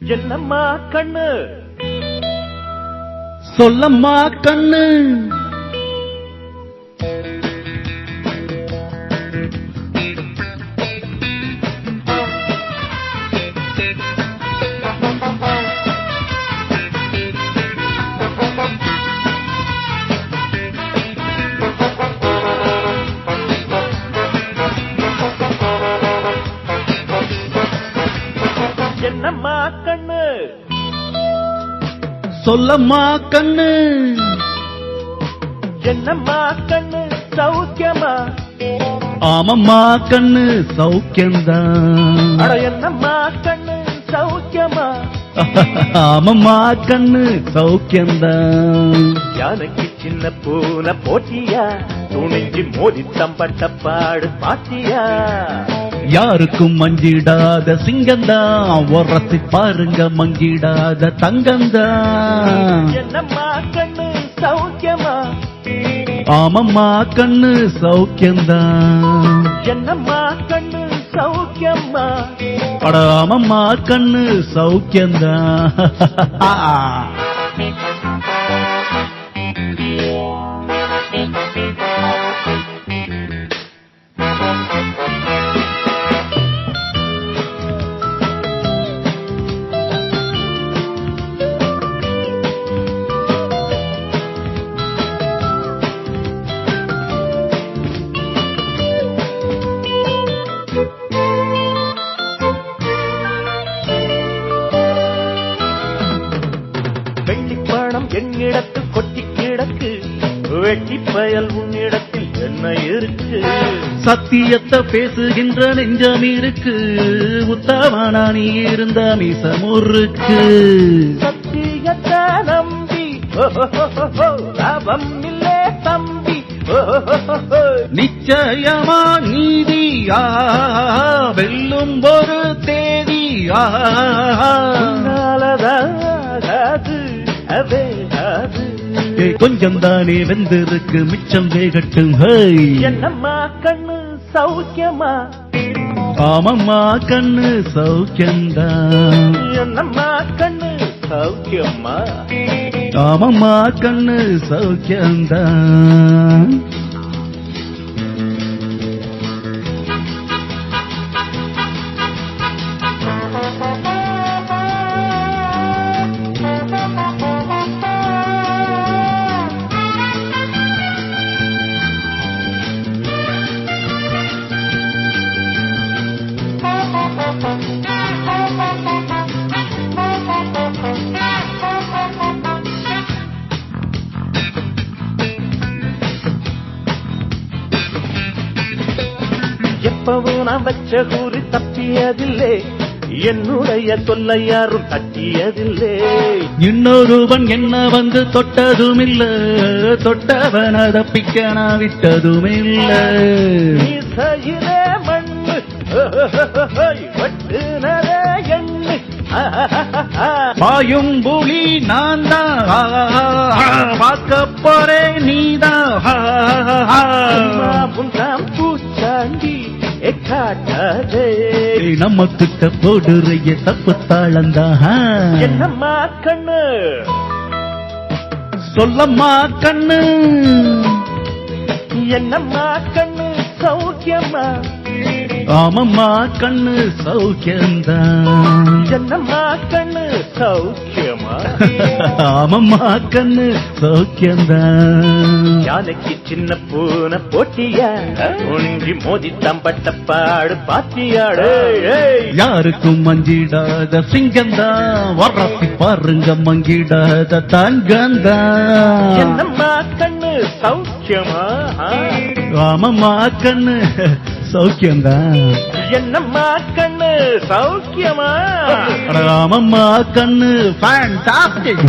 என்னம்மா கண்ணு சொல்லம்மா கண்ணு என்னம்மா கண்ணு சொல்லம்மா கண்ணு என்னம்மா கண்ணு சௌக்கியமா ஆமம்மா கண்ணு சௌக்கியம்தான் அட என்னம்மா கண்ணு சௌக்கியமா ஆமம்மா கண்ணு சௌக்கியம்தான் யானைக்கு சின்ன பூனை போட்டியா துணிஞ்சு மோதி தம்பட்ட பாடு பாட்டியா யாருக்கும் மஞ்சிடாத சிங்கம்தான் உரசி பாருங்க மங்கிடாத தங்கம்தான் என்னம்மா கண்ணு சௌக்கியமா ஆமம்மா கண்ணு சௌக்கியம்தான் என்னம்மா கண்ணு சௌக்கியமா அட ஆமம்மா கண்ணு சௌக்கியம்தான் வெள்ளிப்பணம் என்னிடத்தில் கொட்டி கிடக்கு வெட்டி பயல் உன்னிடத்தில் என்ன இருக்கு சத்தியத்தை பேசுகின்ற நெஞ்சம் இருக்கு உத்தமனா நீ இருந்த மீசமுருக்கு சத்தியத்தை நம்பி லாபம் இல்லே தம்பி நிச்சயமா நீதி வெல்லும் ஒரு தேதி நாளதாகாது அவேகாது கொஞ்சம் தானே வெந்திருக்கு மிச்சம் வேகட்டும் என்னம்மா கண்ணு சௌக்கியமா ஆமம்மா கண்ணு சௌக்கியம்தான் என்னம்மா கண்ணு சௌக்கியமா ஆமம்மா கண்ணு சௌக்கியம்தான் எப்பவும் நான் வச்ச கூறி தப்பியதில்லை என்னுடைய சொல்லை யாரும் தட்டியதில்லை இன்னொருவன் என்ன வந்து தொட்டதுமில்ல தொட்டவன தப்பிக்க நான் விட்டதுமில்ல இசையிலே மண்ணு வட்டுனரே எண்ணு பாயும் புலி நான் தான் பார்க்க போறேன் நீதான் பூச்சாண்டி காட்டாதே நம்ம கிட்ட போடுறைய தப்பு தாளந்தான் என்னம்மா கண்ணு சொல்லம்மா கண்ணு என்னம்மா கண்ணு சௌக்கியமா ஆமம்மா கண்ணு சௌக்கியம்தான் என்னம்மா கண்ணு சௌக்கியமா ஆமம்மா கண்ணு சௌக்கியம்தான் யானைக்கு சின்ன பூனை போட்டியா ஒன்றி மோதி தம்பட்ட பாடு பாத்தியாடு யாருக்கும் மஞ்சிடாத சிங்கம்தான் வரப்பி பாருங்க மங்கிடாத தங்கம்தான் என்னம்மா கண்ணு சௌக்கியமா ஆமம்மா கண்ணு சௌக்கியம்தான் என்னம்மா கண்ணு சௌக்கியமா ஆமம்மா கண்ணு ஃபேண்டாஸ்டிக்